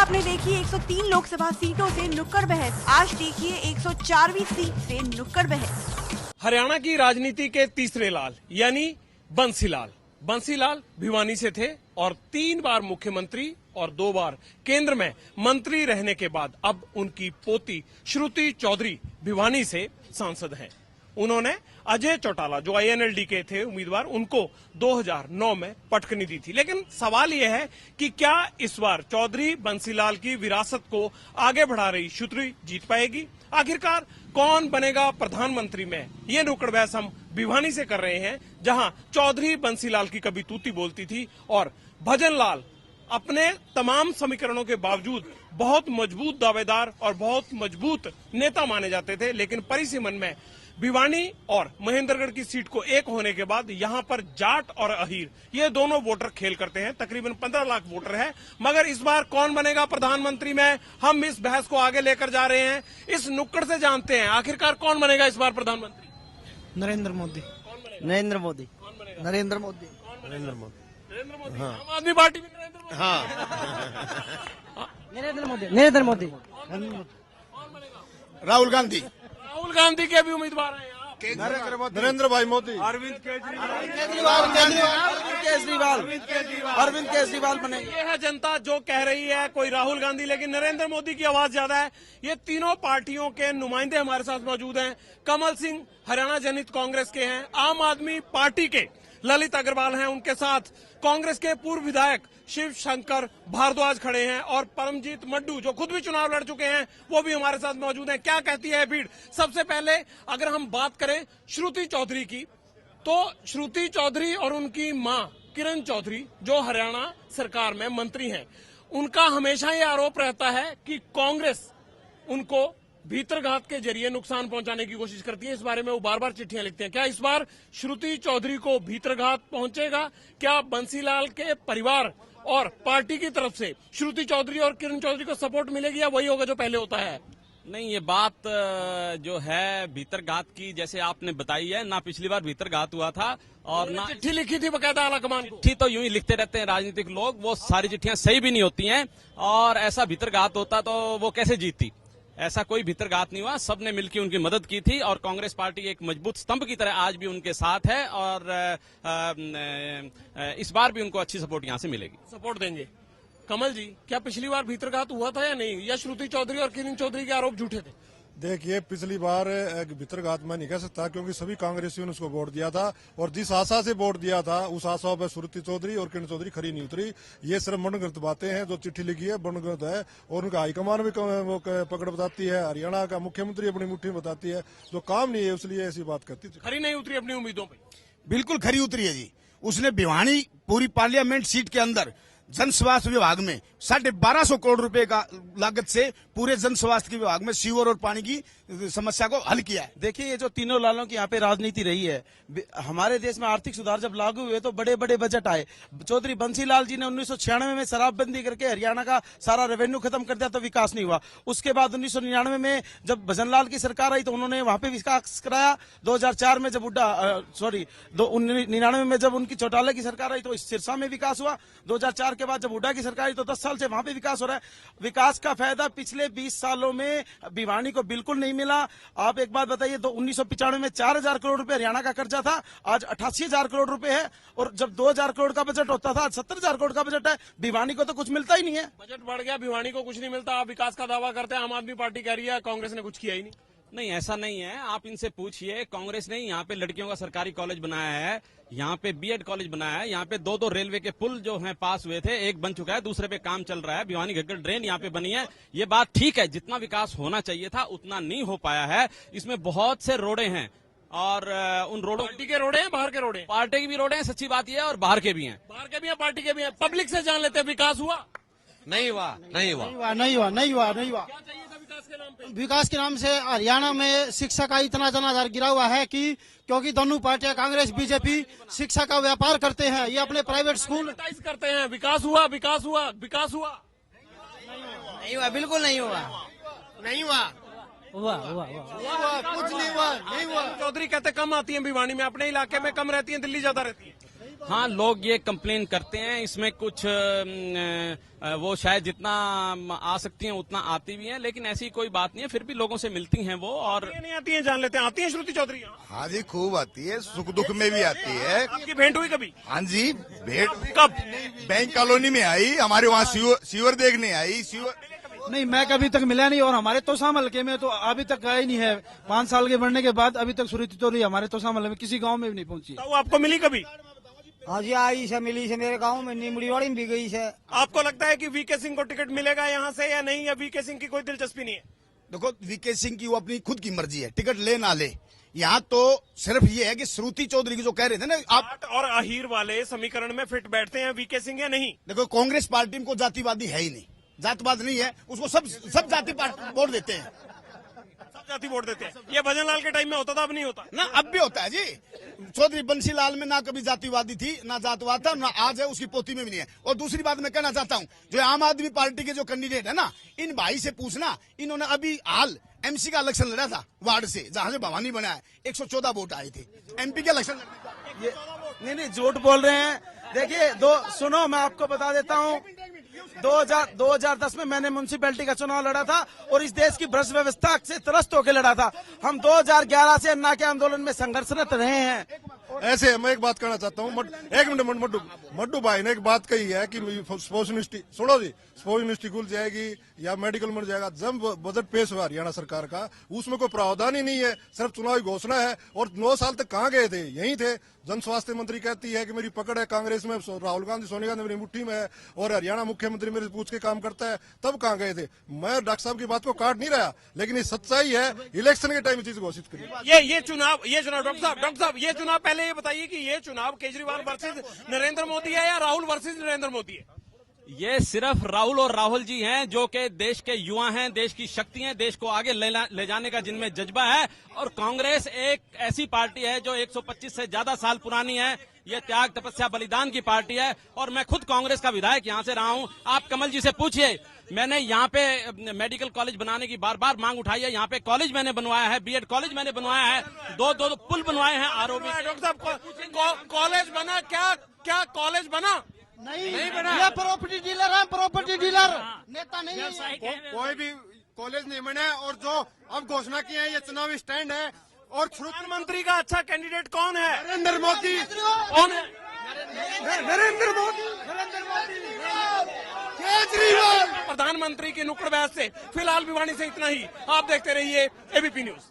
आपने देखी 103 लोकसभा सीटों से नुक्कड़ बहस। आज देखिए 104वीं सीट से नुक्कड़ बहस। हरियाणा की राजनीति के तीसरे लाल यानी बंसीलाल भिवानी से थे और 3 बार मुख्यमंत्री और 2 बार केंद्र में मंत्री रहने के बाद अब उनकी पोती श्रुति चौधरी भिवानी से सांसद हैं। उन्होंने अजय चौटाला जो INLD के थे उम्मीदवार, उनको 2009 में पटकनी दी थी। लेकिन सवाल यह है कि क्या इस बार चौधरी बंसीलाल की विरासत को आगे बढ़ा रही श्रुति जीत पाएगी? आखिरकार कौन बनेगा प्रधानमंत्री में? ये नुक्कड़ बहस हम भिवानी से कर रहे हैं, जहां चौधरी बंसीलाल की कभी तूती बोलती थी और भजन लाल अपने तमाम समीकरणों के बावजूद बहुत मजबूत दावेदार और बहुत मजबूत नेता माने जाते थे। लेकिन परिसीमन में भिवानी और महेंद्रगढ़ की सीट को एक होने के बाद यहां पर जाट और अहीर ये दोनों वोटर खेल करते हैं। तकरीबन 15 लाख वोटर है। मगर इस बार कौन बनेगा प्रधानमंत्री में, हम इस बहस को आगे लेकर जा रहे हैं। इस नुक्कड़ से जानते हैं आखिरकार कौन बनेगा इस बार प्रधानमंत्री। नरेंद्र मोदी। नरेंद्र मोदी। नरेंद्र मोदी। हाँ। आम आदमी पार्टी में नरेंद्र मोदी। हाँ। नरेंद्र मोदी। राहुल गांधी के भी उम्मीदवार हैं यहाँ। नरेंद्र भाई मोदी, अरविंद केजरीवाल बनेंगे। ये है जनता जो कह रही है कोई राहुल गांधी, लेकिन नरेंद्र मोदी की आवाज ज्यादा है। ये तीनों पार्टियों के नुमाइंदे हमारे साथ मौजूद हैं। कमल सिंह हरियाणा जनहित कांग्रेस के हैं, आम आदमी पार्टी के ललित अग्रवाल हैं, उनके साथ कांग्रेस के पूर्व विधायक शिव शंकर भारद्वाज खड़े हैं और परमजीत मड्डू जो खुद भी चुनाव लड़ चुके हैं वो भी हमारे साथ मौजूद हैं। क्या कहती है भीड़? सबसे पहले अगर हम बात करें श्रुति चौधरी की, तो श्रुति चौधरी और उनकी मां किरण चौधरी जो हरियाणा सरकार में मंत्री हैं, उनका हमेशा ये आरोप रहता है कि कांग्रेस उनको भीतरघात के जरिए नुकसान पहुंचाने की कोशिश करती है। इस बारे में वो बार बार चिट्ठियां लिखते हैं। क्या इस बार श्रुति चौधरी को भीतरघात पहुंचेगा? क्या बंसीलाल के परिवार और पार्टी की तरफ से श्रुति चौधरी और किरण चौधरी को सपोर्ट मिलेगी या वही होगा जो पहले होता है? नहीं, ये बात जो है भीतरघात की जैसे आपने बताई है, ना पिछली बार भीतरघात हुआ था और ना चिट्ठी लिखी थी बकायदा आलाकमान को। चिट्ठी तो यूं ही लिखते रहते हैं राजनीतिक लोग, वो सारी चिट्ठियां सही भी नहीं होती हैं। और ऐसा भीतरघात होता तो वो कैसे जीतती? ऐसा कोई भीतरघात नहीं हुआ, सबने मिलकर उनकी मदद की थी और कांग्रेस पार्टी एक मजबूत स्तंभ की तरह आज भी उनके साथ है और इस बार भी उनको अच्छी सपोर्ट यहां से मिलेगी। सपोर्ट देंगे। कमल जी, क्या पिछली बार भीतरघात हुआ था या नहीं, या श्रुति चौधरी और किरण चौधरी के आरोप झूठे थे? देखिए, पिछली बार भीतरघात मैं नहीं कह सकता क्योंकि सभी कांग्रेसियों ने उसको वोट दिया था और जिस आशा से वोट दिया था उस आशा पर श्रुति चौधरी और किरण चौधरी खरी नहीं उतरी। ये सिर्फ मनगढ़ंत बातें हैं, जो चिट्ठी लिखी है मनगढ़ंत है और उनका हाईकमान भी वो पकड़ बताती है, हरियाणा का मुख्यमंत्री अपनी मुट्ठी में बताती है, जो काम नहीं है इसलिए ऐसी बात करती थी। खरी नहीं उतरी अपनी उम्मीदों पर? बिल्कुल खरी उतरी है जी। उसने भिवानी पूरी पार्लियामेंट सीट के अंदर जन स्वास्थ्य विभाग में 1250 करोड़ रुपए का लागत से पूरे जन स्वास्थ्य विभाग में सीवर और पानी की समस्या को हल किया है। देखिए, ये जो तीनों लालों की यहाँ पे राजनीति रही है, हमारे देश में आर्थिक सुधार जब लागू हुए तो बड़े बड़े बजट आए। चौधरी बंसीलाल जी ने 1996 में शराबबंदी करके हरियाणा का सारा रेवेन्यू खत्म कर दिया तो विकास नहीं हुआ। उसके बाद 1999 में जब भजनलाल की सरकार आई तो उन्होंने वहां पे विकास कराया। 2004 में जब 99 में जब उनकी चौटाला की सरकार आई तो सिरसा में विकास हुआ। 2004 के बाद जब हुड्डा की सरकार आई तो 10 साल से वहां पे विकास हो रहा है। विकास का फायदा पिछले 20 सालों में भिवानी को बिल्कुल नहीं मिला। आप एक बात बताइए, 1995 में 4000 करोड़ रुपए हरियाणा का कर्जा था, आज 88,000 करोड़ रुपए है। और जब 2000 करोड़ का बजट होता था आज 70,000 करोड़ का बजट है। भिवानी को तो कुछ मिलता ही नहीं है। बजट बढ़ गया, भिवानी को कुछ नहीं मिलता। आप विकास का दावा करते हैं, आम आदमी पार्टी कह रही है कांग्रेस ने कुछ किया ही नहीं। नहीं, ऐसा नहीं है। आप इनसे पूछिए, कांग्रेस ने यहाँ पे लड़कियों का सरकारी कॉलेज बनाया है, यहाँ पे बीएड कॉलेज बनाया है, यहाँ पे 2 रेलवे के पुल जो हैं पास हुए थे, एक बन चुका है, दूसरे पे काम चल रहा है। भिवानी घग्गर ड्रेन यहाँ पे बनी है। ये बात ठीक है, जितना विकास होना चाहिए था उतना नहीं हो पाया है। इसमें बहुत से रोडे हैं और उन रोडों पार्टी के रोडे हैं, बाहर के रोडे हैं? पार्टी के भी रोडे हैं, सच्ची बात यह है, और बाहर के भी हैं। बाहर के भी हैं, पार्टी के भी हैं। पब्लिक से जान लेते हैं, विकास हुआ? नहीं हुआ। क्या चाहिए था विकास के नाम पे? विकास के नाम से हरियाणा में शिक्षा का इतना जनाधार गिरा हुआ है कि क्योंकि दोनों पार्टियां कांग्रेस बीजेपी शिक्षा का व्यापार करते हैं। ये अपने प्राइवेट स्कूल करते हैं। विकास हुआ? नहीं हुआ, बिल्कुल नहीं हुआ। कुछ नहीं हुआ। चौधरी कहते कम आती है भिवानी में, अपने इलाके में कम रहती है, दिल्ली ज्यादा रहती है। हाँ, लोग ये कंप्लेन करते हैं, इसमें कुछ वो शायद जितना आ सकती हैं उतना आती भी हैं, लेकिन ऐसी कोई बात नहीं है, फिर भी लोगों से मिलती हैं वो। और ये नहीं आती है, जान लेते हैं, आती है श्रुति चौधरी? हाँ जी, खूब आती है, सुख दुख में भी आती है। आपकी भेंट हुई कभी? हाँ जी, भेंट कब? बैंक कॉलोनी में आई, हमारे वहाँ सीवर देखने आई। सीवर नहीं, मैं कभी तक मिला नहीं, और हमारे तोसाम हल्के में तो अभी तक गया ही नहीं है। 5 साल के बढ़ने के बाद अभी तक सुरुचि चौधरी हमारे तोसाम हल्के में किसी गांव में भी नहीं पहुंची। तो वो आपको मिली कभी? हाँ जी, आई से मिली से, मेरे गांव में नीमड़ीवाड़ी में भी गई से। आपको लगता है कि वीके सिंह को टिकट मिलेगा यहाँ से या नहीं, या वीके सिंह की कोई दिलचस्पी नहीं है? देखो, वीके सिंह की वो अपनी खुद की मर्जी है, टिकट ले ना ले। यहाँ तो सिर्फ ये है कि श्रुति चौधरी की जो कह रहे थे ना आप, जाट और अहीर वाले समीकरण में फिट बैठते हैं वीके सिंह या नहीं? देखो, कांग्रेस पार्टी में कोई जातिवादी है ही नहीं, जातवाद नहीं है, उसको सब जाति वोट देते हैं, सब जाति वोट देते हैं। ये भजन लाल के टाइम में होता था, अब नहीं होता ना अब भी होता है जी। चौधरी बंसीलाल में ना कभी जातिवादी थी, ना जातवाद था, ना आज है, उसकी पोती में भी नहीं है। और दूसरी बात मैं कहना चाहता हूँ, जो आम आदमी पार्टी के जो कैंडिडेट है ना, इन भाई से पूछना, इन्होंने अभी हाल एमसी का इलेक्शन लड़ा था वार्ड से, जहां से भवानी बना है, 114 वोट आए थे एमपी के इलेक्शन लड़ने का। नहीं, झूठ बोल रहे हैं। देखिए, सुनो, मैं आपको बता देता हूँ, 2010 में मैंने म्यूनसिपैलिटी का चुनाव लड़ा था और इस देश की भ्रष्ट व्यवस्था से त्रस्त होकर लड़ा था। हम 2011 से अन्ना के आंदोलन में संघर्षरत रहे हैं। ऐसे मैं एक बात कहना चाहता हूँ, एक मिनट, मड्डू भाई ने एक बात कही है कि स्पोर्ट्स यूनिवर्सिटी, सुनो जी, स्पोर्ट्स यूनिवर्सिटी खुल जाएगी या मेडिकल मिल जाएगा। जब बजट पेश हुआ हरियाणा सरकार का, उसमें कोई प्रावधान ही नहीं है, सिर्फ चुनावी घोषणा है। और 9 साल तक कहाँ गए थे? यहीं थे। जन स्वास्थ्य मंत्री कहती है कि मेरी पकड़ है कांग्रेस में, राहुल गांधी सोनिया गांधी मेरी मुट्ठी में है, और हरियाणा मुख्यमंत्री मेरे पूछ के काम करता है। तब कहाँ गए थे? मैं डॉक्टर साहब की बात को काट नहीं रहा, लेकिन ये सच्चाई है। इलेक्शन के टाइम चीज घोषित करी। ये चुनाव डॉक्टर साहब ये चुनाव, पहले ये बताइए कि ये चुनाव केजरीवाल वर्सेज नरेंद्र मोदी है या राहुल वर्सेज नरेंद्र मोदी है? ये सिर्फ राहुल और राहुल जी हैं, जो कि देश के युवा हैं, देश की शक्ति हैं, देश को आगे ले जाने का जिनमें जज्बा है। और कांग्रेस एक ऐसी पार्टी है जो 125 से ज्यादा साल पुरानी है। ये त्याग, तपस्या, बलिदान की पार्टी है। और मैं खुद कांग्रेस का विधायक यहाँ से रहा हूँ। आप कमल जी से पूछिए, मैंने यहाँ पे मेडिकल कॉलेज बनाने की बार बार मांग उठाई है। यहाँ पे कॉलेज मैंने बनवाया है, बीएड कॉलेज मैंने बनवाया है, दो पुल बनवाए हैं आरओबी। डॉक्टर साहब, कॉलेज बना क्या कॉलेज बना? नहीं बना। ये प्रॉपर्टी डीलर है, प्रॉपर्टी डीलर, नेता नहीं है। कोई भी कॉलेज नहीं बना है। और जो अब घोषणा की है, ये चुनावी स्टैंड है। और प्रधानमंत्री का अच्छा कैंडिडेट कौन है? नरेंद्र मोदी। कौन है? नरेंद्र मोदी, केजरीवाल। प्रधानमंत्री की नुक्कड़ बहस से फिलहाल भिवानी से इतना ही। आप देखते रहिए एबीपी न्यूज।